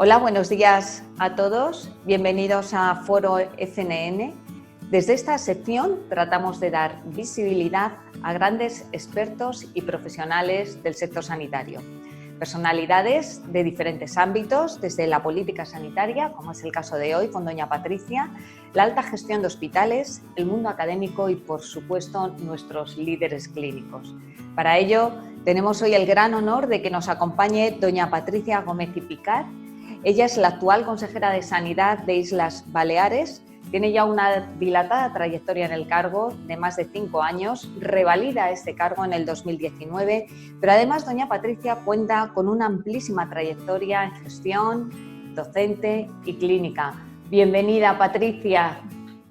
Hola, buenos días a todos. Bienvenidos a Foro FNN. Desde esta sección tratamos de dar visibilidad a grandes expertos y profesionales del sector sanitario. Personalidades de diferentes ámbitos, desde la política sanitaria, como es el caso de hoy con doña Patricia, la alta gestión de hospitales, el mundo académico y, por supuesto, nuestros líderes clínicos. Para ello, tenemos hoy el gran honor de que nos acompañe doña Patricia Gómez y Picar. Ella es la actual consejera de Sanidad de Islas Baleares. Tiene ya una dilatada trayectoria en el cargo de más de 5 años, revalida este cargo en el 2019, pero además doña Patricia cuenta con una amplísima trayectoria en gestión, docente y clínica. Bienvenida, Patricia.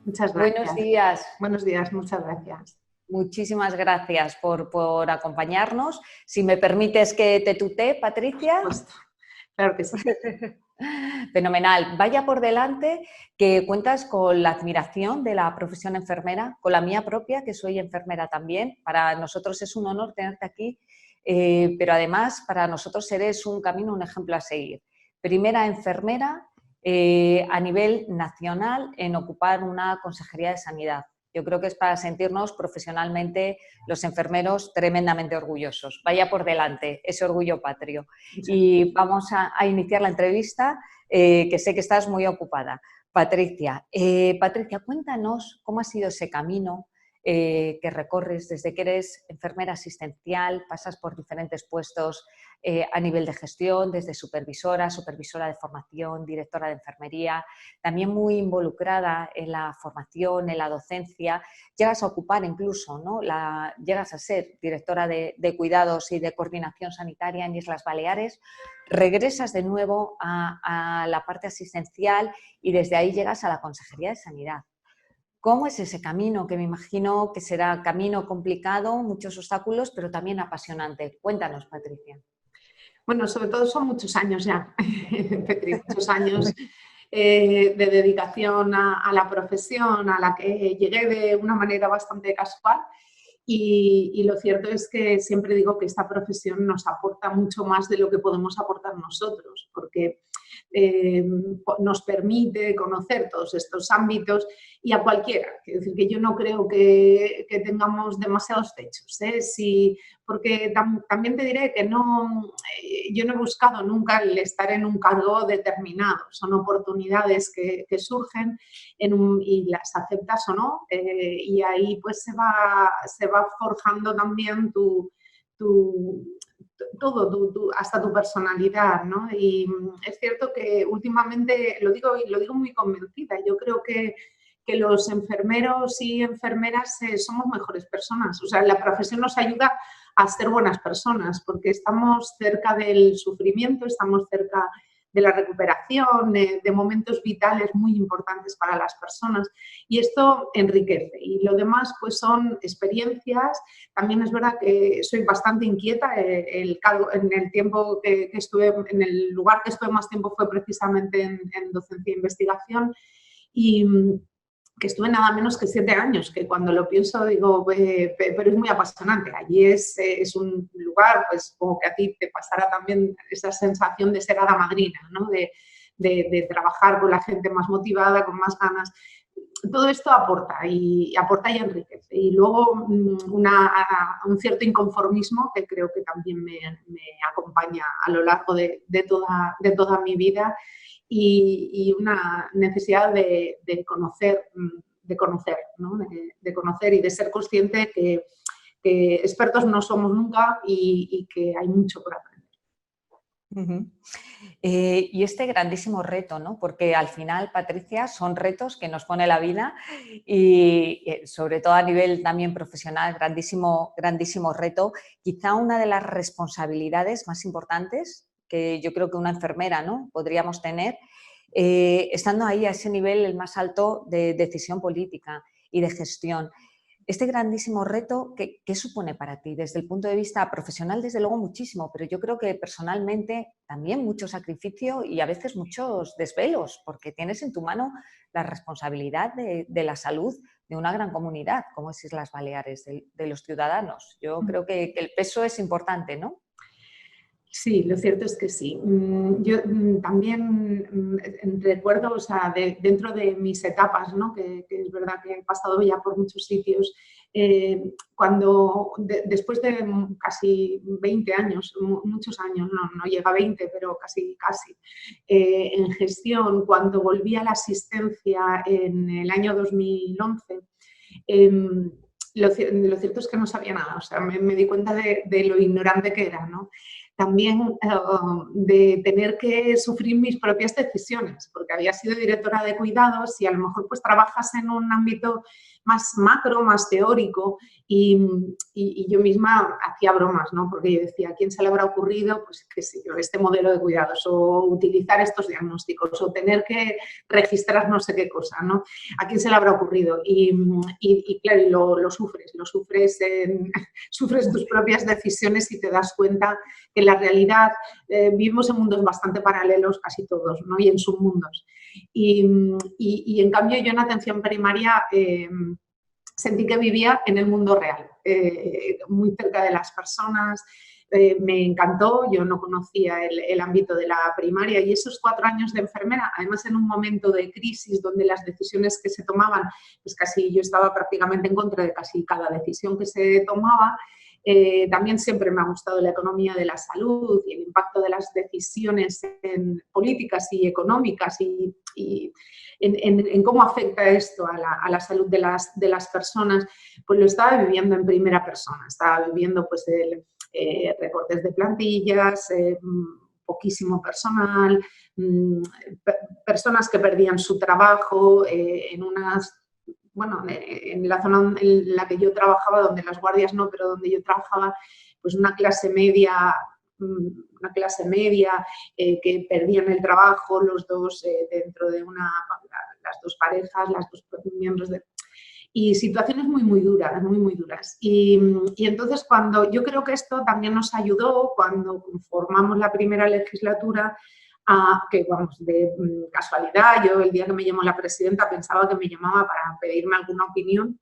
Muchas gracias. Buenos días. Buenos días, muchas gracias. Muchísimas gracias por acompañarnos. Si me permites que te tutee, Patricia. Pues, claro que sí. Fenomenal. Vaya por delante que cuentas con la admiración de la profesión enfermera, con la mía propia, que soy enfermera también. Para nosotros es un honor tenerte aquí, pero además para nosotros eres un camino, un ejemplo a seguir. Primera enfermera a nivel nacional en ocupar una consejería de sanidad. Yo creo que es para sentirnos profesionalmente los enfermeros tremendamente orgullosos. Vaya por delante ese orgullo patrio. Y vamos a iniciar la entrevista, que sé que estás muy ocupada. Patricia, cuéntanos cómo ha sido ese camino que recorres desde que eres enfermera asistencial, pasas por diferentes puestos a nivel de gestión, desde supervisora de formación, directora de enfermería, también muy involucrada en la formación, en la docencia, llegas a ocupar incluso, ¿no? Llegas a ser directora de cuidados y de coordinación sanitaria en Islas Baleares, regresas de nuevo a la parte asistencial y desde ahí llegas a la Consejería de Sanidad. ¿Cómo es ese camino? Que me imagino que será camino complicado, muchos obstáculos, pero también apasionante. Cuéntanos, Patricia. Bueno, sobre todo son muchos años ya, Petri, muchos años de dedicación a la profesión, a la que llegué de una manera bastante casual. Y lo cierto es que siempre digo que esta profesión nos aporta mucho más de lo que podemos aportar nosotros, porque nos permite conocer todos estos ámbitos y a cualquiera. Es decir, que yo no creo que tengamos demasiados techos, ¿eh? Porque también te diré que yo no he buscado nunca el estar en un cargo determinado. Son oportunidades que surgen y las aceptas o no, y ahí pues se va forjando también hasta tu personalidad, ¿no? Y es cierto que últimamente, lo digo muy convencida, yo creo que los enfermeros y enfermeras somos mejores personas. O sea, la profesión nos ayuda a ser buenas personas porque estamos cerca del sufrimiento, estamos cerca de la recuperación, de momentos vitales muy importantes para las personas, y esto enriquece. Y lo demás pues son experiencias. También es verdad que soy bastante inquieta. En el tiempo que estuve, en el lugar que estuve más tiempo fue precisamente en docencia e investigación, y que estuve nada menos que 7 años, que cuando lo pienso digo, pero es muy apasionante. Allí es un lugar, pues como que a ti te pasará también esa sensación de ser hada madrina, ¿no? De trabajar con la gente más motivada, con más ganas. Todo esto aporta y enriquece. Y luego un cierto inconformismo que creo que también me acompaña a lo largo de toda mi vida, y una necesidad de conocer, ¿no? De conocer y de ser consciente que expertos no somos nunca y que hay mucho por aprender. Y este grandísimo reto, ¿no? Porque al final, Patricia, son retos que nos pone la vida y sobre todo a nivel también profesional, grandísimo reto. Quizá una de las responsabilidades más importantes que yo creo que una enfermera, ¿no?, podríamos tener, estando ahí a ese nivel el más alto de decisión política y de gestión. Este grandísimo reto, ¿qué supone para ti? Desde el punto de vista profesional, desde luego muchísimo, pero yo creo que personalmente también mucho sacrificio y a veces muchos desvelos, porque tienes en tu mano la responsabilidad de la salud de una gran comunidad, como es Islas Baleares, de los ciudadanos. Yo creo que el peso es importante, ¿no? Sí, lo cierto es que sí. Yo también recuerdo, o sea, dentro de mis etapas, ¿no? Que es verdad que he pasado ya por muchos sitios, cuando después de casi 20 años, muchos años, no llega a 20, pero casi, en gestión, cuando volví a la asistencia en el año 2011, lo cierto es que no sabía nada, o sea, me di cuenta de lo ignorante que era, ¿no? También de tener que sufrir mis propias decisiones, porque había sido directora de cuidados y a lo mejor pues trabajas en un ámbito más macro, más teórico y yo misma hacía bromas, ¿no? Porque yo decía, ¿a quién se le habrá ocurrido, pues qué sé yo, este modelo de cuidados o utilizar estos diagnósticos o tener que registrar no sé qué cosa, ¿no? ¿A quién se le habrá ocurrido? Y claro, lo sufres, sufres tus propias decisiones y te das cuenta que en la realidad vivimos en mundos bastante paralelos casi todos, ¿no? Y en submundos. Y en cambio yo en atención primaria sentí que vivía en el mundo real, muy cerca de las personas. Me encantó, yo no conocía el ámbito de la primaria y esos 4 años de enfermera, además en un momento de crisis donde las decisiones que se tomaban, pues casi yo estaba prácticamente en contra de casi cada decisión que se tomaba. También siempre me ha gustado la economía de la salud y el impacto de las decisiones políticas y económicas y en cómo afecta esto a la salud de las personas, pues lo estaba viviendo en primera persona. Estaba viviendo pues recortes de plantillas, poquísimo personal, personas que perdían su trabajo en la zona en la que yo trabajaba, donde las guardias no, pero donde yo trabajaba, pues una clase media que perdían el trabajo, los dos dentro de las dos parejas, las dos miembros y situaciones muy duras, muy duras. Y entonces yo creo que esto también nos ayudó cuando formamos la primera legislatura, que vamos, de casualidad, yo el día que me llamó la presidenta pensaba que me llamaba para pedirme alguna opinión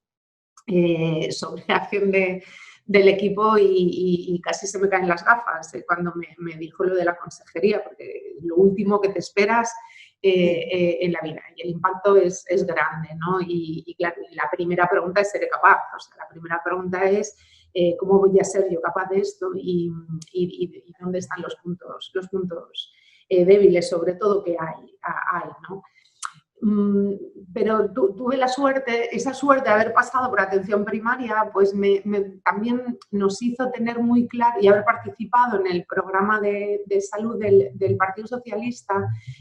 sobre la acción del equipo y casi se me caen las gafas cuando me dijo lo de la consejería, porque lo último que te esperas en la vida y el impacto es grande, ¿no? Y claro, la primera pregunta es, ¿seré capaz? O sea, la primera pregunta es, ¿cómo voy a ser yo capaz de esto? Y dónde están los puntos débiles, sobre todo, que hay, ¿no? Pero tuve esa suerte de haber pasado por atención primaria, pues también nos hizo tener muy claro y haber participado en el programa de salud del Partido Socialista,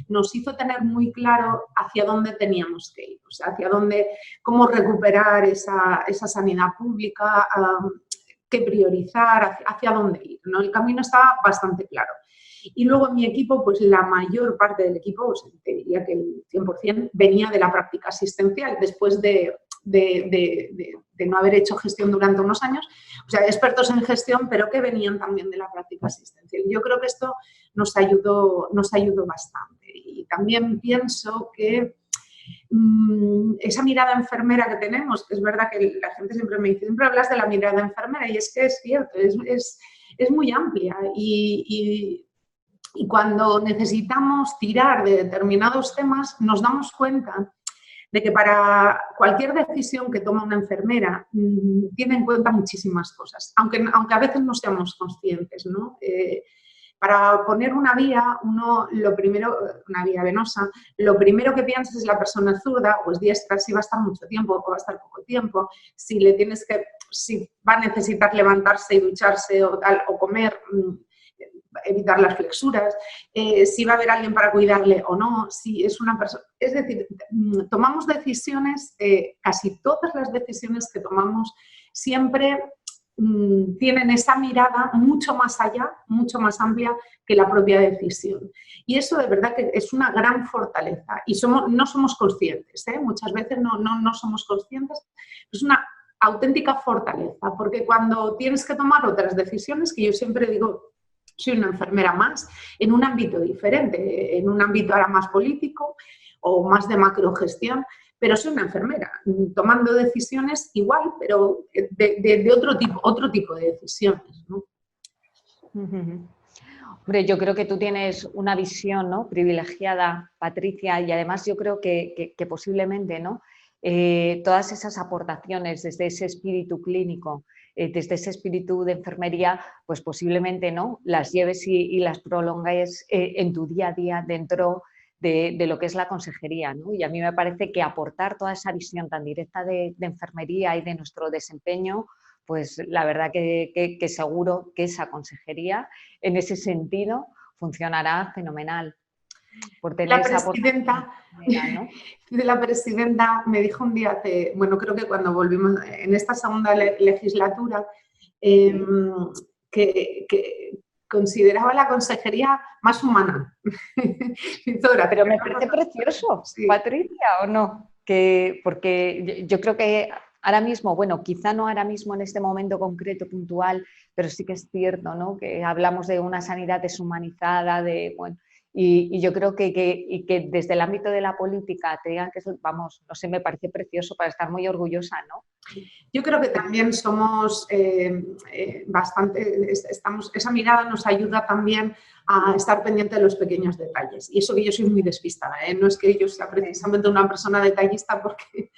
nos hizo tener muy claro hacia dónde teníamos que ir, o sea, cómo recuperar esa sanidad pública, qué priorizar, hacia dónde ir, ¿no? El camino estaba bastante claro. Y luego en mi equipo, pues la mayor parte del equipo, pues, te diría que el 100%, venía de la práctica asistencial, después de no haber hecho gestión durante unos años, o sea, expertos en gestión, pero que venían también de la práctica asistencial. Yo creo que esto nos ayudó bastante. Y también pienso que esa mirada enfermera que tenemos, que es verdad que la gente siempre me dice, siempre hablas de la mirada enfermera, y es que es cierto, es muy amplia y cuando necesitamos tirar de determinados temas, nos damos cuenta de que para cualquier decisión que toma una enfermera tiene en cuenta muchísimas cosas, aunque a veces no seamos conscientes, ¿no? Para poner una vía, una vía venosa, lo primero que piensas es la persona zurda o es diestra, si va a estar mucho tiempo o va a estar poco tiempo, si va a necesitar levantarse y ducharse o comer, evitar las flexuras, si va a haber alguien para cuidarle o no, si es una persona... Es decir, tomamos decisiones, casi todas las decisiones que tomamos siempre tienen esa mirada mucho más allá, mucho más amplia que la propia decisión. Y eso de verdad que es una gran fortaleza y no somos conscientes, muchas veces no somos conscientes, es una auténtica fortaleza, porque cuando tienes que tomar otras decisiones, que yo siempre digo, soy una enfermera más, en un ámbito diferente, en un ámbito ahora más político o más de macrogestión, pero soy una enfermera, tomando decisiones igual, pero de otro tipo de decisiones, ¿no? Hombre, yo creo que tú tienes una visión, ¿no?, privilegiada, Patricia, y además yo creo que posiblemente, ¿no?, todas esas aportaciones desde ese espíritu clínico, desde ese espíritu de enfermería, pues posiblemente, ¿no?, las lleves y las prolongues en tu día a día dentro de lo que es la consejería, ¿no? Y a mí me parece que aportar toda esa visión tan directa de enfermería y de nuestro desempeño, pues la verdad que seguro que esa consejería en ese sentido funcionará fenomenal por tener La esa aportación, presidenta, ¿no? la presidenta me dijo un día, bueno, creo que cuando volvimos en esta segunda legislatura, Sí. que consideraba la consejería más humana. Hizo gracia, Pero me ¿no? parece precioso, Sí. Patricia, ¿o no? Porque yo creo que ahora mismo, bueno, quizá no ahora mismo en este momento concreto, puntual, pero sí que es cierto, ¿no?, que hablamos de una sanidad deshumanizada, bueno, y yo creo que desde el ámbito de la política te digan que eso, vamos, no sé, me parece precioso para estar muy orgullosa, ¿no? Yo creo que también somos bastante, esa mirada nos ayuda también a estar pendiente de los pequeños detalles. Y eso que yo soy muy despistada, ¿eh? No es que yo sea precisamente una persona detallista porque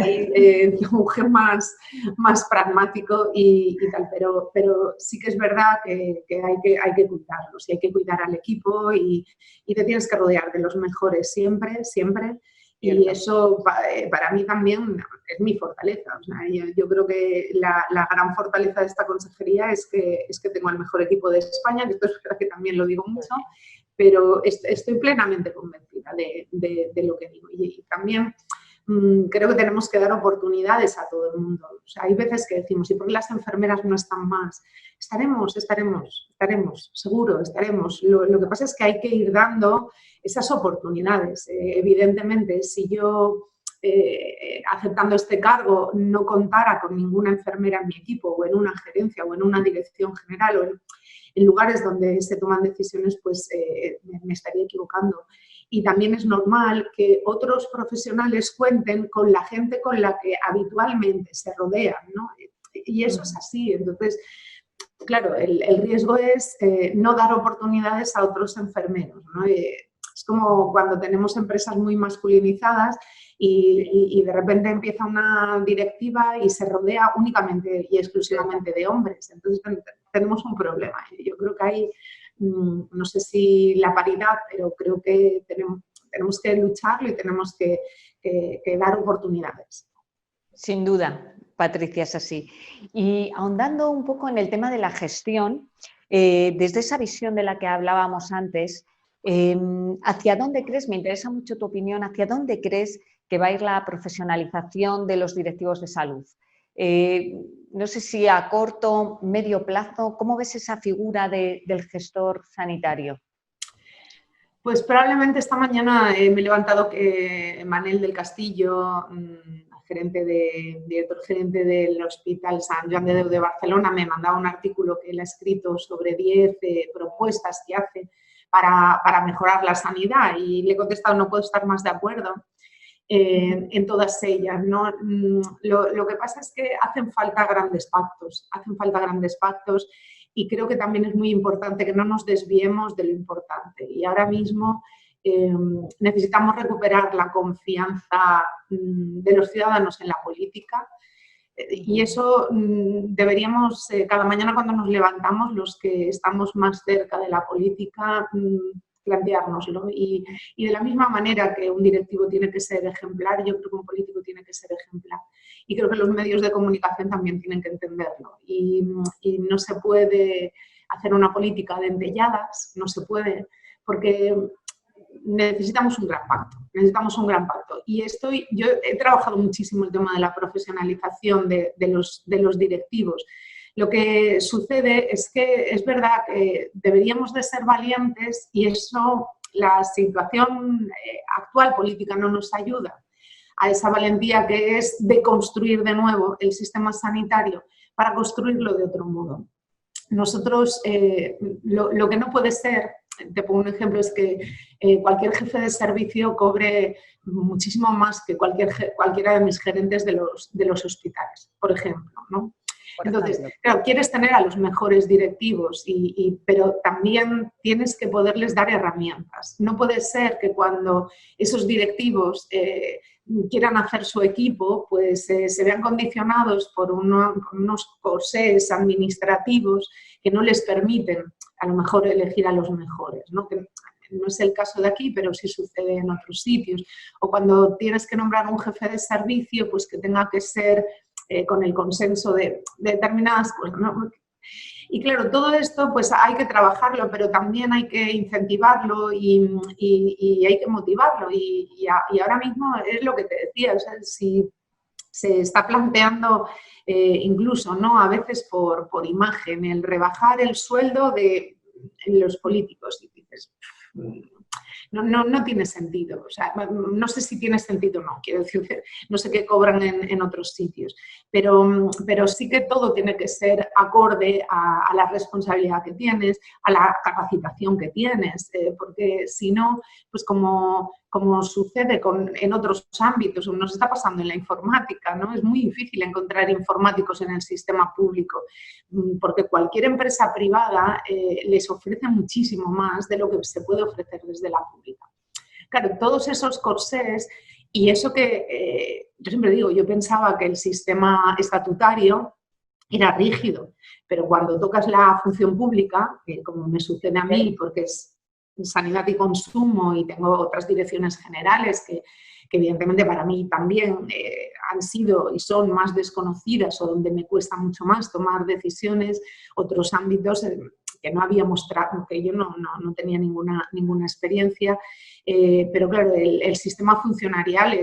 hay un gen más pragmático y tal, pero sí que es verdad que hay que cuidarlos y hay que cuidar al equipo y te tienes que rodear de los mejores siempre, siempre. Y Cierto. eso para mí también es mi fortaleza. O sea, yo creo que la gran fortaleza de esta consejería es que tengo el mejor equipo de España, que esto es verdad que también lo digo mucho, pero estoy plenamente convencida de lo que digo. Y también creo que tenemos que dar oportunidades a todo el mundo. O sea, hay veces que decimos, ¿y por qué las enfermeras no están más? Estaremos, seguro, estaremos. Lo que pasa es que hay que ir dando esas oportunidades. Evidentemente, si yo aceptando este cargo no contara con ninguna enfermera en mi equipo o en una gerencia o en una dirección general o en lugares donde se toman decisiones, pues me estaría equivocando. Y también es normal que otros profesionales cuenten con la gente con la que habitualmente se rodean, ¿no? Y eso es así. Entonces, claro, el riesgo es no dar oportunidades a otros enfermeros, ¿no? Es como cuando tenemos empresas muy masculinizadas y de repente empieza una directiva y se rodea únicamente y exclusivamente de hombres. Entonces tenemos un problema. Yo creo que hay, no sé si la paridad, pero creo que tenemos que lucharlo y tenemos que dar oportunidades. Sin duda, Patricia, es así. Y ahondando un poco en el tema de la gestión, desde esa visión de la que hablábamos antes, ¿hacia dónde crees, me interesa mucho tu opinión, hacia dónde crees que va a ir la profesionalización de los directivos de salud? No sé si a corto, medio plazo, ¿cómo ves esa figura del gestor sanitario? Pues probablemente esta mañana me he levantado que Manel del Castillo, director gerente del Hospital Sant Joan de Déu de Barcelona, me mandaba un artículo que él ha escrito sobre 10 propuestas que hace para mejorar la sanidad y le he contestado, no puedo estar más de acuerdo en todas ellas, ¿no? Lo que pasa es que hacen falta grandes pactos y creo que también es muy importante que no nos desviemos de lo importante. Y ahora mismo necesitamos recuperar la confianza de los ciudadanos en la política y eso deberíamos, cada mañana cuando nos levantamos, los que estamos más cerca de la política, planteárnoslo. Y de la misma manera que un directivo tiene que ser ejemplar, yo creo que un político tiene que ser ejemplar. Y creo que los medios de comunicación también tienen que entenderlo. Y no se puede hacer una política de endelladas, no se puede, porque necesitamos un gran pacto. Y yo he trabajado muchísimo el tema de la profesionalización de los directivos. Lo que sucede es que es verdad que deberíamos de ser valientes y eso, la situación actual política no nos ayuda a esa valentía que es de construir de nuevo el sistema sanitario para construirlo de otro modo. Nosotros, lo que no puede ser, te pongo un ejemplo, es que cualquier jefe de servicio cobre muchísimo más que cualquiera de mis gerentes de los hospitales, por ejemplo, ¿no? por Entonces, ejemplo. claro, quieres tener a los mejores directivos, pero también tienes que poderles dar herramientas. No puede ser que cuando esos directivos quieran hacer su equipo, pues se vean condicionados por unos corsés administrativos que no les permiten a lo mejor elegir a los mejores, ¿no? Que no es el caso de aquí, pero sí sucede en otros sitios. O cuando tienes que nombrar un jefe de servicio, pues que tenga que ser con el consenso de determinadas cosas, ¿no? Y claro, todo esto pues hay que trabajarlo, pero también hay que incentivarlo y hay que motivarlo. Y ahora mismo es lo que te decía, o sea, si se está planteando incluso, ¿no? A veces por imagen, el rebajar el sueldo de los políticos. Y dices, no tiene sentido. O sea, no sé si tiene sentido o no, quiero decir, no sé qué cobran en otros sitios, pero sí que todo tiene que ser acorde a la responsabilidad que tienes, a la capacitación que tienes, porque si no, pues como sucede en otros ámbitos, nos está pasando en la informática, ¿no? Es muy difícil encontrar informáticos en el sistema público, porque cualquier empresa privada les ofrece muchísimo más de lo que se puede ofrecer desde la pública. Claro, todos esos corsés y eso que yo siempre digo, yo pensaba que el sistema estatutario era rígido, pero cuando tocas la función pública, como me sucede a mí, porque es sanidad y consumo y tengo otras direcciones generales que evidentemente para mí también han sido y son más desconocidas o donde me cuesta mucho más tomar decisiones, otros ámbitos que no había mostrado, que yo no tenía ninguna experiencia, pero claro, el sistema funcionarial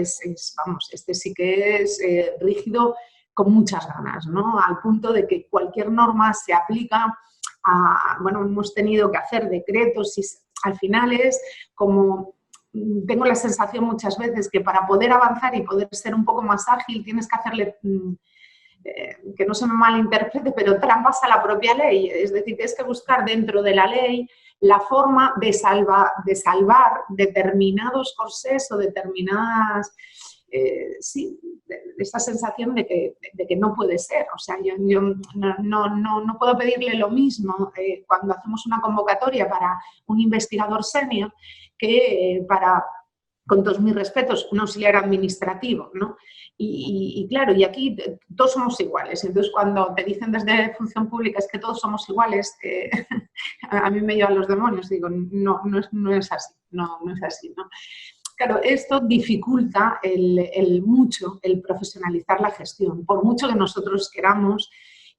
vamos, este sí que es rígido con muchas ganas, ¿no? Al punto de que cualquier norma se aplica bueno, hemos tenido que hacer decretos y al final es como, tengo la sensación muchas veces que para poder avanzar y poder ser un poco más ágil tienes que hacerle, que no se me malinterprete, pero trampas a la propia ley. Es decir, tienes que buscar dentro de la ley la forma de salvar determinados corsés o determinadas... sí, esta sensación de que no puede ser. O sea, yo no puedo pedirle lo mismo cuando hacemos una convocatoria para un investigador senior que para, con todos mis respetos, un auxiliar administrativo, ¿no? Y claro, y aquí todos somos iguales. Entonces, cuando te dicen desde función pública es que todos somos iguales, a mí me llevan los demonios. Digo, no es así, no es así, ¿no? Claro, esto dificulta mucho el profesionalizar la gestión, por mucho que nosotros queramos.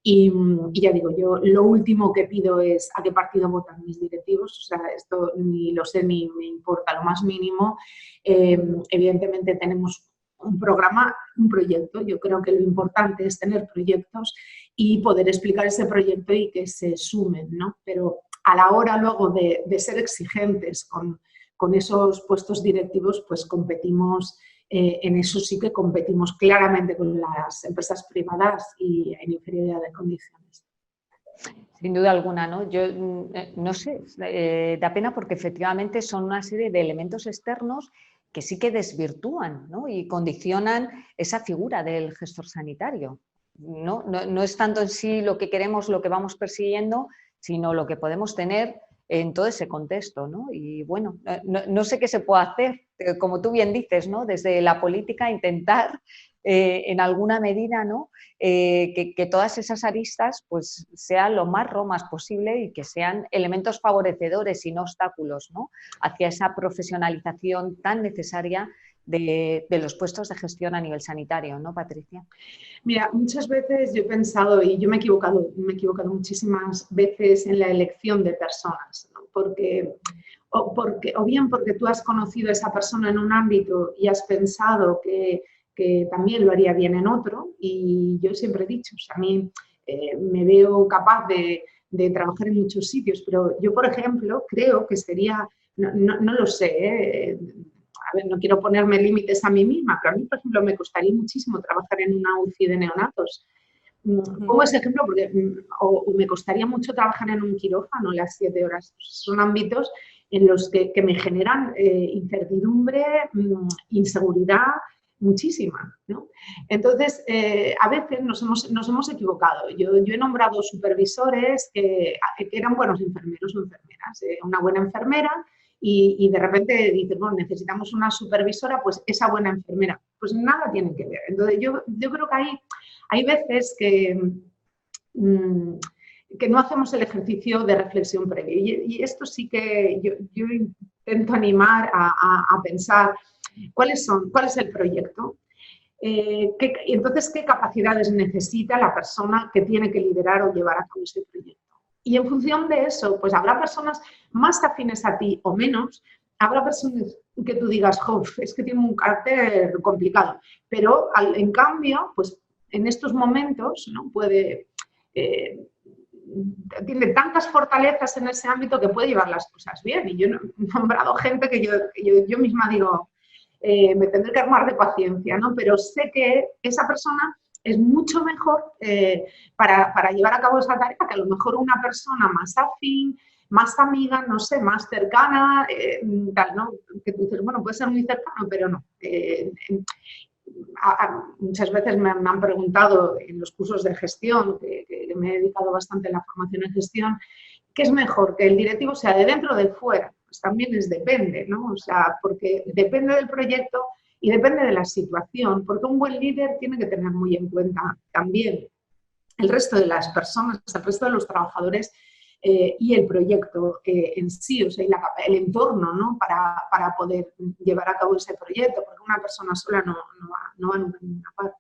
Y ya digo, yo lo último que pido es a qué partido votan mis directivos. O sea, esto ni lo sé ni me importa lo más mínimo. Evidentemente tenemos un programa, un proyecto. Yo creo que lo importante es tener proyectos y poder explicar ese proyecto y que se sumen, ¿no? Pero a la hora luego de ser exigentes con esos puestos directivos, pues competimos, en eso sí que competimos claramente con las empresas privadas y en inferioridad de condiciones. Sin duda alguna, ¿no? Yo no sé, da pena porque efectivamente son una serie de elementos externos que sí que desvirtúan, ¿no? Y condicionan esa figura del gestor sanitario. No es tanto en sí lo que queremos, lo que vamos persiguiendo, sino lo que podemos tener en todo ese contexto, ¿no? Y bueno, no sé qué se puede hacer, como tú bien dices, ¿no? Desde la política intentar en alguna medida, ¿no? Que todas esas aristas pues sean lo más romas posible y que sean elementos favorecedores y no obstáculos, ¿no? Hacia esa profesionalización tan necesaria de los puestos de gestión a nivel sanitario, ¿no, Patricia? Mira, muchas veces yo he pensado, y yo me he equivocado muchísimas veces en la elección de personas, ¿no? O bien porque tú has conocido a esa persona en un ámbito y has pensado que también lo haría bien en otro, y yo siempre he dicho, o sea, a mí me veo capaz de trabajar en muchos sitios, pero yo, por ejemplo, creo que sería, no lo sé, a ver, no quiero ponerme límites a mí misma, pero a mí, por ejemplo, me costaría muchísimo trabajar en una UCI de neonatos. Pongo ese ejemplo porque o me costaría mucho trabajar en un quirófano las 7 horas. Son ámbitos en los que me generan incertidumbre, inseguridad, muchísima, ¿no? Entonces, a veces nos hemos equivocado. Yo he nombrado supervisores que eran buenos enfermeros o enfermeras, una buena enfermera, y de repente dices, bueno, necesitamos una supervisora, pues esa buena enfermera. Pues nada tiene que ver. Entonces, yo creo que hay veces que no hacemos el ejercicio de reflexión previa. Y esto sí que yo intento animar a pensar cuál es el proyecto, entonces qué capacidades necesita la persona que tiene que liderar o llevar a cabo ese proyecto. Y en función de eso, pues habrá personas más afines a ti o menos, habrá personas que tú digas, es que tiene un carácter complicado, pero en cambio, pues en estos momentos, ¿no? Tiene tantas fortalezas en ese ámbito que puede llevar las cosas bien. Y yo he nombrado gente que yo misma digo, me tendré que armar de paciencia, ¿no? Pero sé que esa persona es mucho mejor para llevar a cabo esa tarea que a lo mejor una persona más afín, más amiga, no sé, más cercana, tal, ¿no? Que tú dices, bueno, puede ser muy cercano, pero no. Muchas veces me han preguntado en los cursos de gestión, que me he dedicado bastante a la formación en gestión, ¿qué es mejor? ¿Que el directivo sea de dentro o de fuera? Pues también depende, ¿no? O sea, porque depende del proyecto y depende de la situación, porque un buen líder tiene que tener muy en cuenta también el resto de las personas, el resto de los trabajadores y el proyecto en sí, o sea, el entorno, ¿no? Para poder llevar a cabo ese proyecto, porque una persona sola no va a ninguna parte.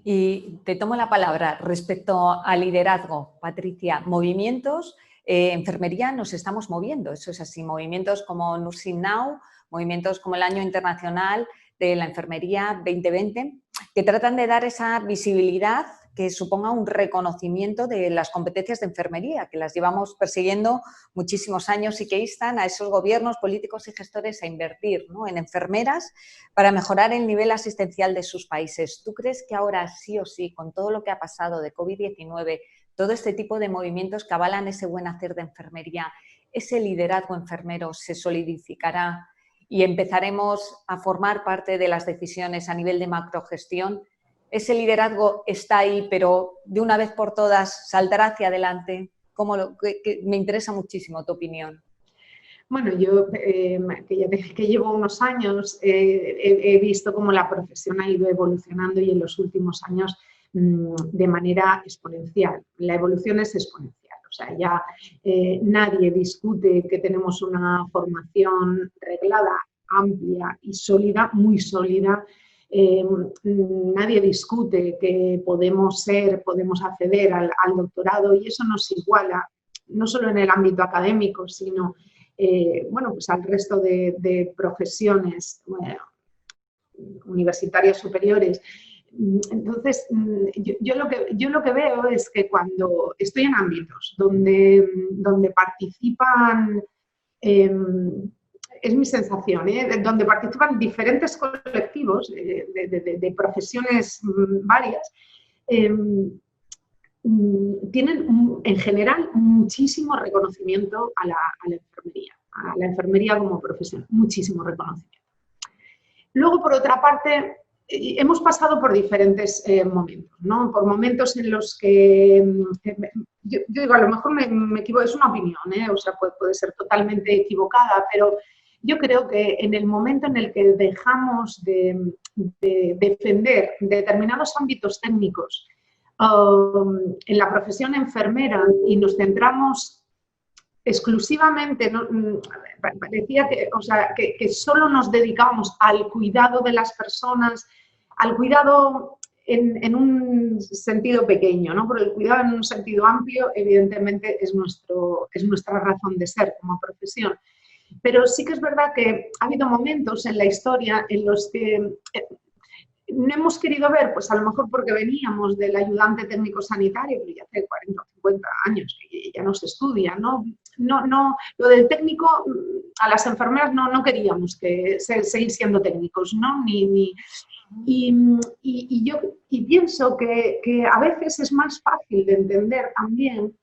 Y te tomo la palabra respecto al liderazgo, Patricia. Movimientos, enfermería nos estamos moviendo, eso es así. Movimientos como Nursing Now, movimientos como el Año Internacional de la Enfermería 2020, que tratan de dar esa visibilidad que suponga un reconocimiento de las competencias de enfermería, que las llevamos persiguiendo muchísimos años y que instan a esos gobiernos, políticos y gestores a invertir, ¿no?, en enfermeras para mejorar el nivel asistencial de sus países. ¿Tú crees que ahora sí o sí, con todo lo que ha pasado de COVID-19, todo este tipo de movimientos que avalan ese buen hacer de enfermería, ese liderazgo enfermero se solidificará y empezaremos a formar parte de las decisiones a nivel de macrogestión? ¿Ese liderazgo está ahí, pero de una vez por todas saldrá hacia adelante? Me interesa muchísimo tu opinión. Bueno, yo que llevo unos años he visto cómo la profesión ha ido evolucionando y en los últimos años de manera exponencial. La evolución es exponencial. O sea, ya nadie discute que tenemos una formación reglada, amplia y sólida, muy sólida. Nadie discute que podemos acceder al doctorado, y eso nos iguala, no solo en el ámbito académico, sino bueno, pues al resto de profesiones universitarias superiores. Entonces, yo lo que veo es que cuando estoy en ámbitos donde participan, es mi sensación, donde participan diferentes colectivos de profesiones varias, tienen en general muchísimo reconocimiento a la enfermería como profesión, muchísimo reconocimiento. Luego, por otra parte, hemos pasado por diferentes momentos, ¿no? Por momentos en los que, yo digo, a lo mejor me equivoco, es una opinión, o sea, puede ser totalmente equivocada, pero yo creo que en el momento en el que dejamos de defender determinados ámbitos técnicos en la profesión enfermera y nos centramos exclusivamente, ¿no? Parecía que solo nos dedicábamos al cuidado de las personas, al cuidado en un sentido pequeño, ¿no? Pero el cuidado en un sentido amplio, evidentemente, es nuestra razón de ser como profesión. Pero sí que es verdad que ha habido momentos en la historia en los que no hemos querido ver, pues a lo mejor porque veníamos del ayudante técnico sanitario, pero ya hace 40 o 50 años que ya no se estudia, ¿no? Lo del técnico, a las enfermeras no queríamos seguir siendo técnicos, ¿no? Y pienso que a veces es más fácil de entender también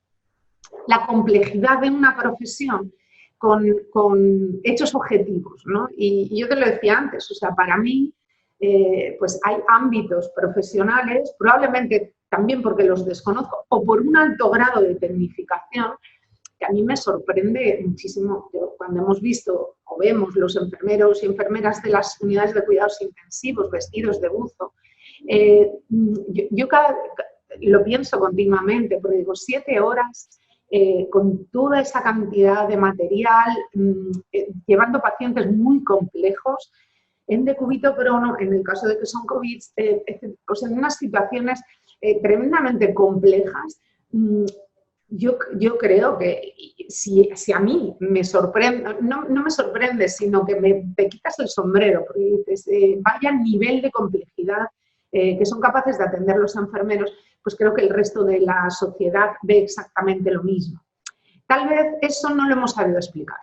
la complejidad de una profesión con hechos objetivos, ¿no? Y yo te lo decía antes, o sea, para mí pues hay ámbitos profesionales, probablemente también porque los desconozco, o por un alto grado de tecnificación, que a mí me sorprende muchísimo. Cuando hemos visto o vemos los enfermeros y enfermeras de las unidades de cuidados intensivos vestidos de buzo, lo pienso continuamente, porque digo, 7 horas con toda esa cantidad de material, llevando pacientes muy complejos, en decúbito crono, en el caso de que son COVID, pues en unas situaciones tremendamente complejas. Yo creo que si a mí me sorprende, no me sorprende, sino que te quitas el sombrero, porque dices, vaya nivel de complejidad que son capaces de atender los enfermeros, pues creo que el resto de la sociedad ve exactamente lo mismo. Tal vez eso no lo hemos sabido explicar.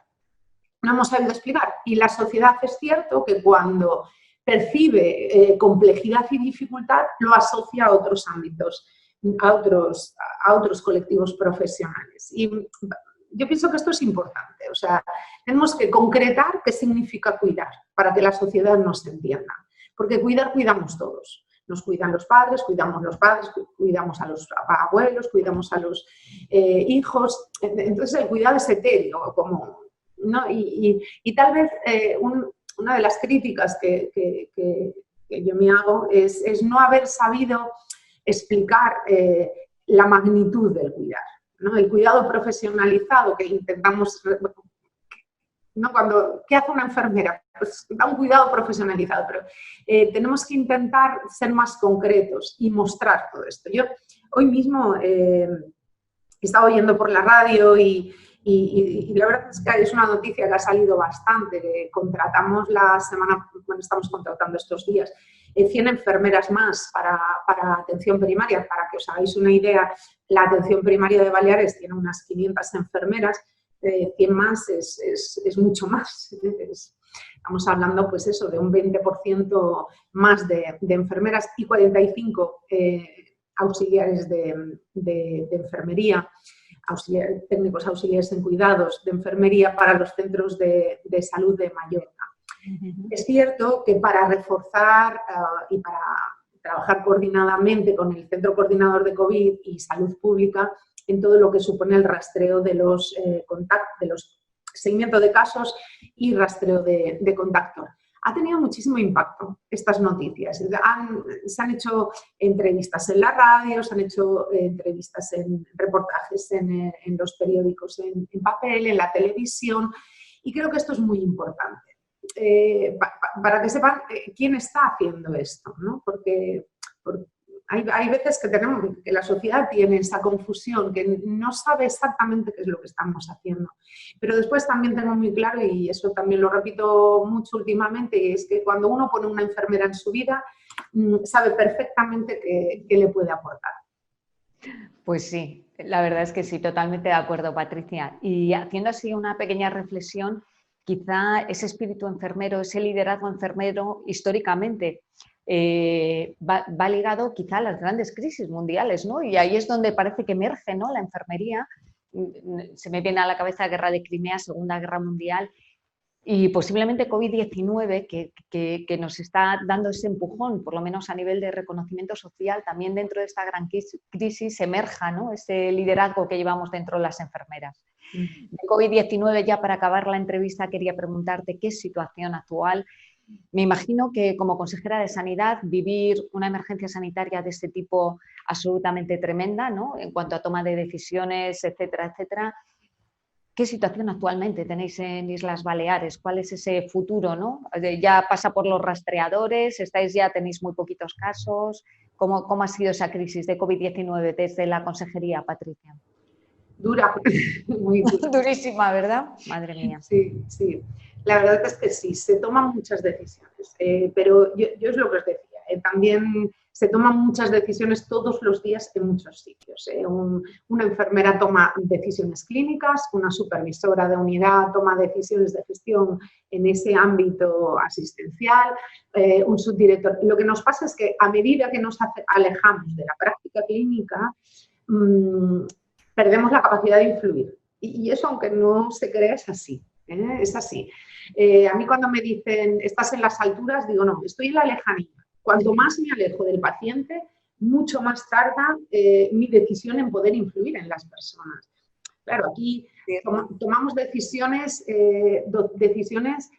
No hemos sabido explicar. Y la sociedad es cierto que cuando percibe complejidad y dificultad, lo asocia a otros ámbitos, a otros colectivos profesionales. Y yo pienso que esto es importante. O sea, tenemos que concretar qué significa cuidar para que la sociedad nos entienda. Porque cuidar, cuidamos todos. Nos cuidan los padres, cuidamos a los abuelos, cuidamos a los hijos. Entonces el cuidado es etéreo, ¿no? Y tal vez una de las críticas que yo me hago es no haber sabido explicar la magnitud del cuidar, ¿no? El cuidado profesionalizado que intentamos, ¿no? ¿Qué hace una enfermera? Pues da un cuidado profesionalizado, pero tenemos que intentar ser más concretos y mostrar todo esto. Yo hoy mismo estaba oyendo por la radio y la verdad es que es una noticia que ha salido bastante. Contratamos estamos contratando estos días 100 enfermeras más para atención primaria. Para que os hagáis una idea, la atención primaria de Baleares tiene unas 500 enfermeras, 100 más es mucho más. Estamos hablando, pues eso, de un 20% más de enfermeras y 45 auxiliares de enfermería, técnicos auxiliares en cuidados de enfermería para los centros de salud de Mallorca. Es cierto que para reforzar y para trabajar coordinadamente con el Centro Coordinador de COVID y Salud Pública en todo lo que supone el rastreo de los seguimiento de casos y rastreo de contacto. Ha tenido muchísimo impacto estas noticias. Se han hecho entrevistas en la radio, se han hecho entrevistas en reportajes en los periódicos en papel, en la televisión, y creo que esto es muy importante. Para que sepan quién está haciendo esto, ¿no? Porque hay veces que la sociedad tiene esa confusión, que no sabe exactamente qué es lo que estamos haciendo. Pero después también tengo muy claro, y eso también lo repito mucho últimamente, es que cuando uno pone una enfermera en su vida, sabe perfectamente qué le puede aportar. Pues sí, la verdad es que sí, totalmente de acuerdo, Patricia. Y haciendo así una pequeña reflexión, quizá ese espíritu enfermero, ese liderazgo enfermero, históricamente va ligado quizá a las grandes crisis mundiales, ¿no? Y ahí es donde parece que emerge, ¿no?, la enfermería. Se me viene a la cabeza la Guerra de Crimea, Segunda Guerra Mundial, y posiblemente COVID-19 que nos está dando ese empujón, por lo menos a nivel de reconocimiento social, también dentro de esta gran crisis emerja, ¿no?, ese liderazgo que llevamos dentro de las enfermeras. De COVID-19, ya para acabar la entrevista, quería preguntarte qué situación actual. Me imagino que como consejera de Sanidad, vivir una emergencia sanitaria de este tipo absolutamente tremenda, ¿no?, en cuanto a toma de decisiones, etcétera, etcétera. ¿Qué situación actualmente tenéis en Islas Baleares? ¿Cuál es ese futuro, ¿no? ¿Ya pasa por los rastreadores? ¿Tenéis muy poquitos casos? ¿Cómo ha sido esa crisis de COVID-19 desde la consejería, Patricia? Dura, muy dura. Durísima, ¿verdad? Madre mía. Sí, sí. La verdad es que sí, se toman muchas decisiones, pero yo es lo que os decía, también se toman muchas decisiones todos los días en muchos sitios. Una enfermera toma decisiones clínicas, una supervisora de unidad toma decisiones de gestión en ese ámbito asistencial, un subdirector. Lo que nos pasa es que a medida que nos alejamos de la práctica clínica, perdemos la capacidad de influir. Y eso, aunque no se crea, es así. Es así. A mí cuando me dicen, ¿estás en las alturas? Digo, no, estoy en la lejanía. Cuanto más me alejo del paciente, mucho más tarda mi decisión en poder influir en las personas. Claro, aquí tomamos decisiones, decisiones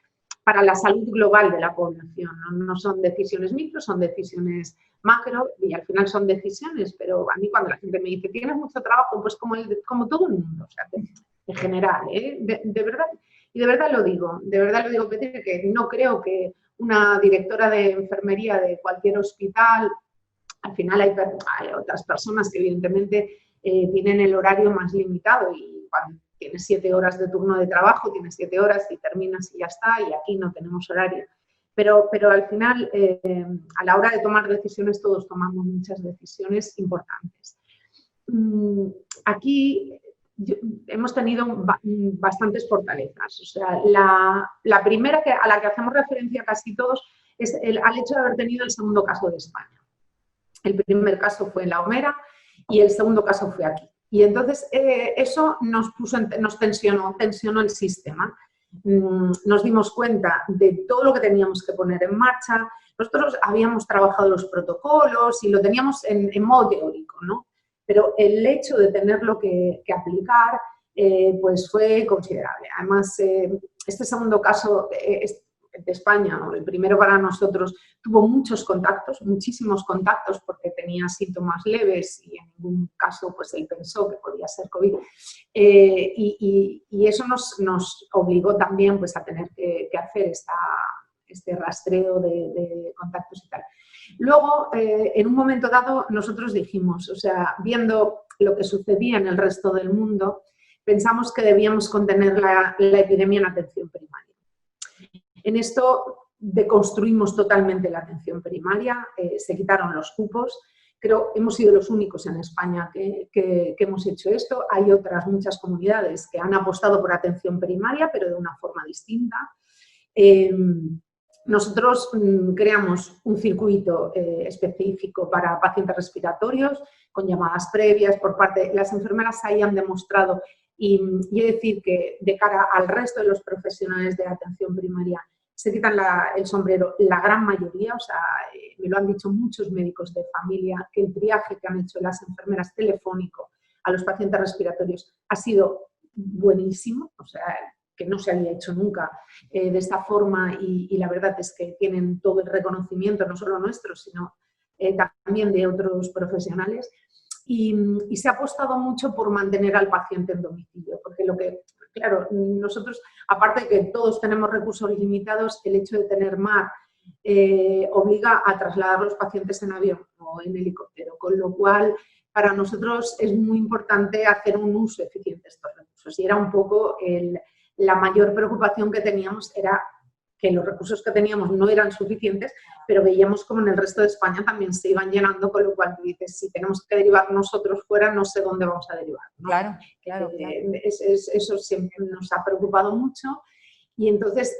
para la salud global de la población. No son decisiones micro, son decisiones macro y al final son decisiones, pero a mí cuando la gente me dice, tienes mucho trabajo, pues como todo el mundo, o sea, en general, de verdad, y de verdad lo digo, Petri, que no creo que una directora de enfermería de cualquier hospital, al final hay otras personas que evidentemente tienen el horario más limitado y cuando tienes 7 horas de turno de trabajo, tienes 7 horas y terminas y ya está, y aquí no tenemos horario. Pero al final, a la hora de tomar decisiones, todos tomamos muchas decisiones importantes. Aquí hemos tenido bastantes fortalezas. O sea, la primera a la que hacemos referencia casi todos es al hecho de haber tenido el segundo caso de España. El primer caso fue en La Gomera y el segundo caso fue aquí. Y entonces eso nos tensionó el sistema. Nos dimos cuenta de todo lo que teníamos que poner en marcha. Nosotros habíamos trabajado los protocolos y lo teníamos en modo teórico, ¿no? Pero el hecho de tenerlo que aplicar pues fue considerable. Además, este segundo caso de España, el primero para nosotros, tuvo muchos contactos, muchísimos contactos, porque tenía síntomas leves y en ningún caso pues él pensó que podía ser COVID. Y eso nos obligó también pues a tener que hacer este rastreo de contactos y tal. Luego, en un momento dado, nosotros dijimos, o sea, viendo lo que sucedía en el resto del mundo, pensamos que debíamos contener la epidemia en atención primaria. En esto deconstruimos totalmente la atención primaria, se quitaron los cupos. Creo que hemos sido los únicos en España que hemos hecho esto. Hay otras muchas comunidades que han apostado por atención primaria, pero de una forma distinta. Nosotros creamos un circuito específico para pacientes respiratorios, con llamadas previas por parte de las enfermeras. Ahí han demostrado, y he de decir que de cara al resto de los profesionales de atención primaria, se quitan el sombrero la gran mayoría, o sea, me lo han dicho muchos médicos de familia, que el triaje que han hecho las enfermeras telefónico a los pacientes respiratorios ha sido buenísimo, o sea, que no se había hecho nunca de esta forma y la verdad es que tienen todo el reconocimiento, no solo nuestro, sino también de otros profesionales. Y se ha apostado mucho por mantener al paciente en domicilio, porque claro, nosotros, aparte de que todos tenemos recursos limitados, el hecho de tener mar obliga a trasladar los pacientes en avión o en helicóptero, con lo cual para nosotros es muy importante hacer un uso eficiente de estos recursos. Y era un poco la mayor preocupación que teníamos, era que los recursos que teníamos no eran suficientes, pero veíamos como en el resto de España también se iban llenando, con lo cual tú dices, si tenemos que derivar nosotros fuera, no sé dónde vamos a derivar, ¿no? Claro. Eso siempre nos ha preocupado mucho y entonces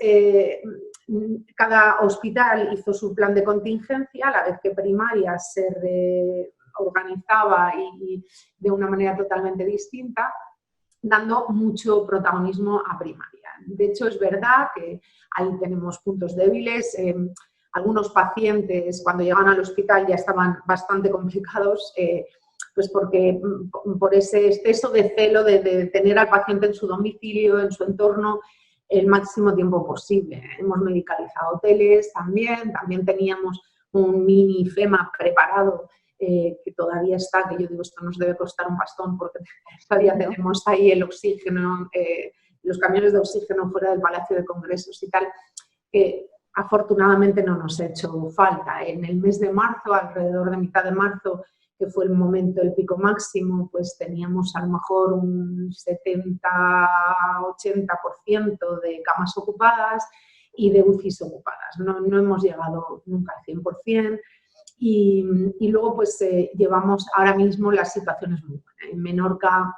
cada hospital hizo su plan de contingencia, a la vez que primaria se reorganizaba y de una manera totalmente distinta, dando mucho protagonismo a primaria. De hecho, es verdad que ahí tenemos puntos débiles. Algunos pacientes, cuando llegan al hospital, ya estaban bastante complicados, pues porque por ese exceso de celo de tener al paciente en su domicilio, en su entorno, el máximo tiempo posible. Hemos medicalizado hoteles también teníamos un mini FEMA preparado que todavía está, que yo digo, esto nos debe costar un bastón porque todavía tenemos ahí el oxígeno, los camiones de oxígeno fuera del Palacio de Congresos y tal, que afortunadamente no nos ha hecho falta. En el mes de marzo, alrededor de mitad de marzo, que fue el momento, el pico máximo, pues teníamos a lo mejor un 70-80% de camas ocupadas y de UCIs ocupadas. No hemos llegado nunca al 100%. Y luego pues llevamos ahora mismo las situaciones muy buenas. En Menorca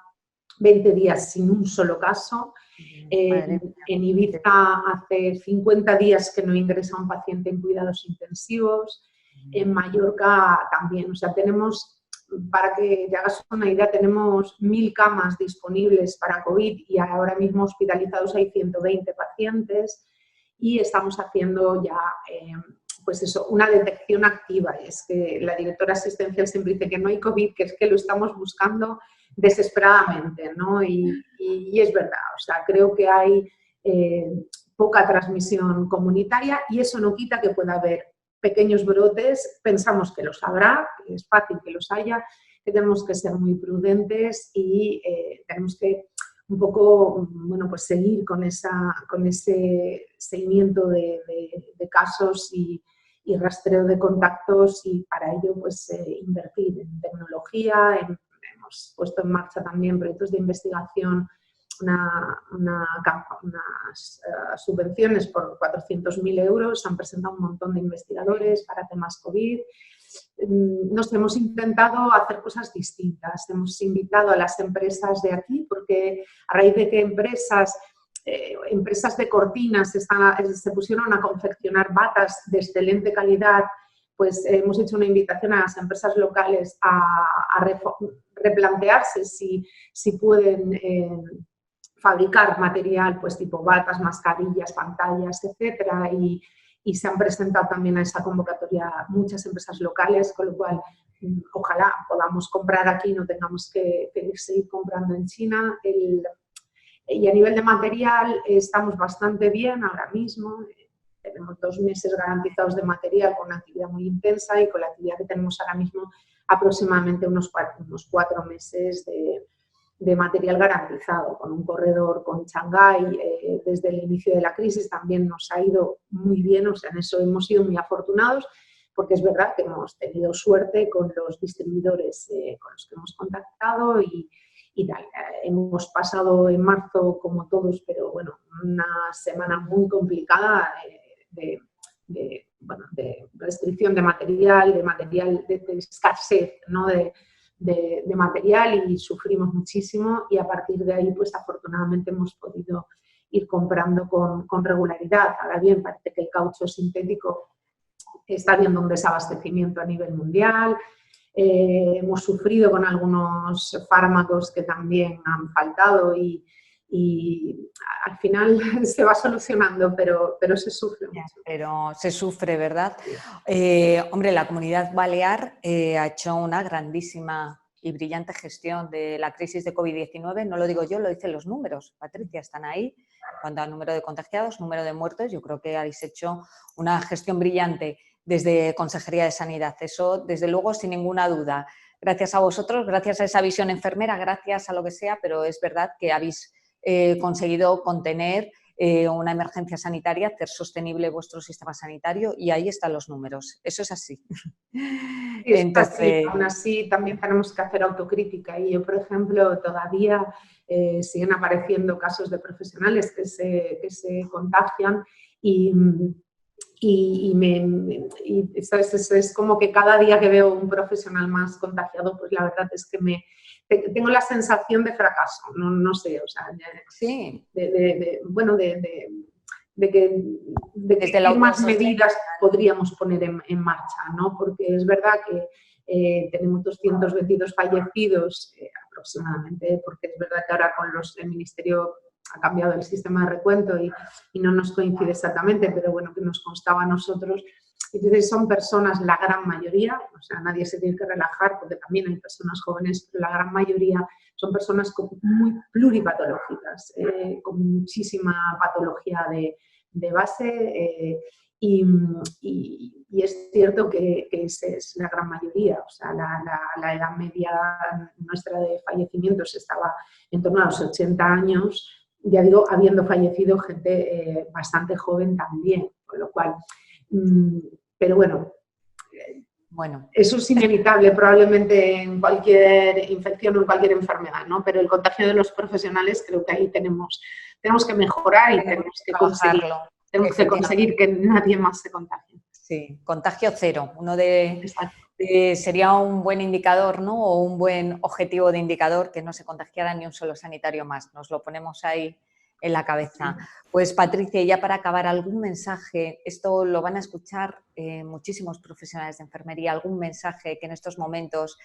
20 días sin un solo caso, en Ibiza hace 50 días que no ingresa un paciente en cuidados intensivos, en Mallorca también, o sea, tenemos para que te hagas una idea, tenemos 1000 camas disponibles para COVID y ahora mismo hospitalizados hay 120 pacientes y estamos haciendo ya, pues eso, una detección activa. Es que la directora asistencial siempre dice que no hay COVID, que es que lo estamos buscando desesperadamente, ¿no? Y es verdad, o sea, creo que hay poca transmisión comunitaria y eso no quita que pueda haber pequeños brotes, pensamos que los habrá, que es fácil que los haya, que tenemos que ser muy prudentes y tenemos que un poco, bueno, pues seguir con ese seguimiento de casos y rastreo de contactos y para ello pues invertir en tecnología, hemos puesto en marcha también proyectos de investigación, unas subvenciones por 400.000 euros, han presentado un montón de investigadores para temas COVID. Nos hemos intentado hacer cosas distintas, hemos invitado a las empresas de aquí, porque a raíz de que empresas de cortinas se pusieron a confeccionar batas de excelente calidad, pues hemos hecho una invitación a las empresas locales a replantearse si pueden fabricar material pues tipo batas, mascarillas, pantallas, etcétera, y se han presentado también a esa convocatoria muchas empresas locales, con lo cual ojalá podamos comprar aquí y no tengamos que seguir comprando en China. Y a nivel de material estamos bastante bien ahora mismo, tenemos 2 meses garantizados de material con una actividad muy intensa y con la actividad que tenemos ahora mismo aproximadamente unos 4 meses de material garantizado, con un corredor con Shanghái desde el inicio de la crisis también nos ha ido muy bien, o sea, en eso hemos sido muy afortunados, porque es verdad que hemos tenido suerte con los distribuidores con los que hhemos contactado y tal. Hemos pasado en marzo, como todos, pero bueno, una semana muy complicada de restricción de material, de escasez, ¿no? de material y sufrimos muchísimo y a partir de ahí pues afortunadamente hemos podido ir comprando con regularidad. Ahora bien, parece que el caucho sintético está habiendo un desabastecimiento a nivel mundial, hemos sufrido con algunos fármacos que también han faltado y al final se va solucionando, pero se sufre mucho. Pero se sufre, ¿verdad? Hombre, la Comunidad Balear ha hecho una grandísima y brillante gestión de la crisis de COVID-19. No lo digo yo, lo dicen los números. Patricia, están ahí. Cuanto al número de contagiados, número de muertos, yo creo que habéis hecho una gestión brillante desde Consejería de Sanidad. Eso, desde luego, sin ninguna duda. Gracias a vosotros, gracias a esa visión enfermera, gracias a lo que sea, pero es verdad que habéis conseguido contener una emergencia sanitaria, hacer sostenible vuestro sistema sanitario y ahí están los números. Eso es así. Entonces, aún así también tenemos que hacer autocrítica y yo, por ejemplo, todavía siguen apareciendo casos de profesionales que se contagian y ¿sabes? Es como que cada día que veo un profesional más contagiado, pues la verdad es que tengo la sensación de fracaso, no sé, o sea, sí. de qué más medidas podríamos poner en marcha, ¿no? Porque es verdad que tenemos 222 fallecidos aproximadamente, porque es verdad que ahora con el Ministerio ha cambiado el sistema de recuento y no nos coincide exactamente, pero bueno, que nos constaba a nosotros. Entonces son personas, la gran mayoría, o sea, nadie se tiene que relajar porque también hay personas jóvenes, pero la gran mayoría son personas muy pluripatológicas, con muchísima patología de base y es cierto que esa es la gran mayoría, o sea, la edad media nuestra de fallecimientos estaba en torno a los 80 años, ya digo, habiendo fallecido gente bastante joven también, con lo cual, pero bueno, eso es inevitable probablemente en cualquier infección o en cualquier enfermedad, ¿no? Pero el contagio de los profesionales creo que ahí tenemos que mejorar y tenemos que conseguir que nadie más se contagie. Sí, contagio cero. Sería un buen indicador, ¿no? O un buen objetivo de indicador que no se contagiara ni un solo sanitario más. Nos lo ponemos ahí en la cabeza. Pues Patricia, ya para acabar, algún mensaje, esto lo van a escuchar muchísimos profesionales de enfermería, algún mensaje que en estos momentos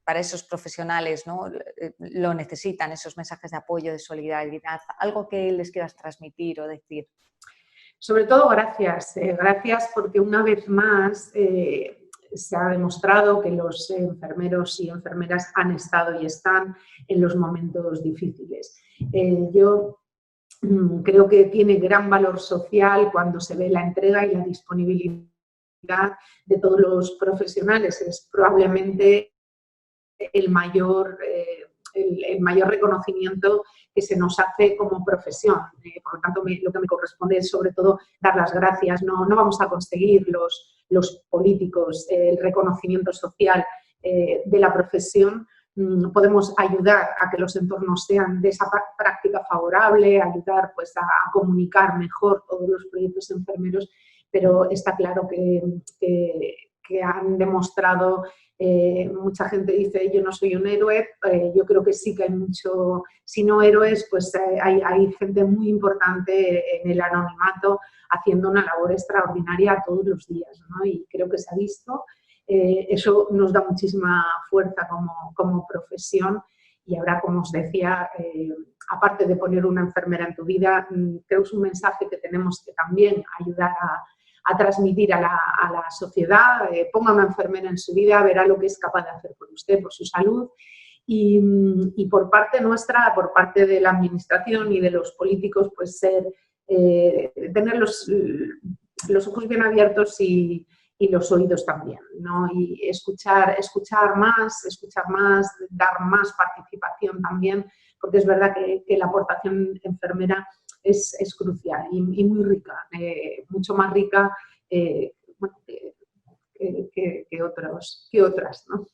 para esos profesionales, ¿no?, lo necesitan, esos mensajes de apoyo, de solidaridad, algo que les quieras transmitir o decir. Sobre todo gracias, gracias porque una vez más se ha demostrado que los enfermeros y enfermeras han estado y están en los momentos difíciles. Yo creo que tiene gran valor social cuando se ve la entrega y la disponibilidad de todos los profesionales. Es probablemente el mayor reconocimiento que se nos hace como profesión. Por lo tanto, lo que me corresponde es sobre todo dar las gracias. No vamos a conseguir los políticos el reconocimiento social de la profesión. Podemos ayudar a que los entornos sean de esa práctica favorable, ayudar pues, a comunicar mejor todos los proyectos enfermeros, pero está claro que han demostrado, mucha gente dice yo no soy un héroe, yo creo que sí que hay mucho, si no héroes, pues hay gente muy importante en el anonimato haciendo una labor extraordinaria todos los días, ¿no? Y creo que se ha visto. Eso nos da muchísima fuerza como profesión y ahora, como os decía, aparte de poner una enfermera en tu vida, creo que es un mensaje que tenemos que también ayudar a transmitir a la sociedad. Ponga una enfermera en su vida, verá lo que es capaz de hacer por usted, por su salud. Y por parte nuestra, por parte de la administración y de los políticos, pues tener los ojos bien abiertos y los oídos también, ¿no? Y escuchar más, dar más participación también, porque es verdad que la aportación enfermera es crucial y muy rica, mucho más rica que otras, ¿no?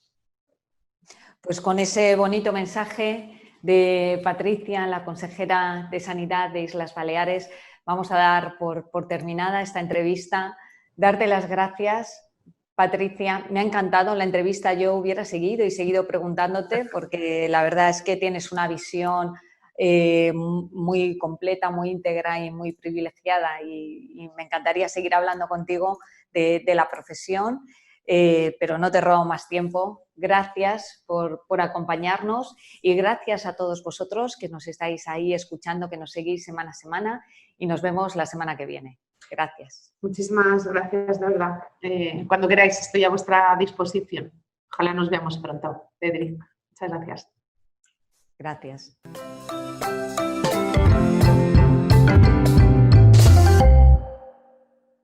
Pues con ese bonito mensaje de Patricia, la consejera de Sanidad de Islas Baleares, vamos a dar por terminada esta entrevista. Darte las gracias, Patricia. Me ha encantado la entrevista. Yo hubiera seguido preguntándote porque la verdad es que tienes una visión muy completa, muy íntegra y muy privilegiada y me encantaría seguir hablando contigo de la profesión. Pero no te robo más tiempo. Gracias por acompañarnos y gracias a todos vosotros que nos estáis ahí escuchando, que nos seguís semana a semana y nos vemos la semana que viene. Gracias. Muchísimas gracias, de verdad. Cuando queráis estoy a vuestra disposición. Ojalá nos veamos pronto, Pedri. Muchas gracias. Gracias.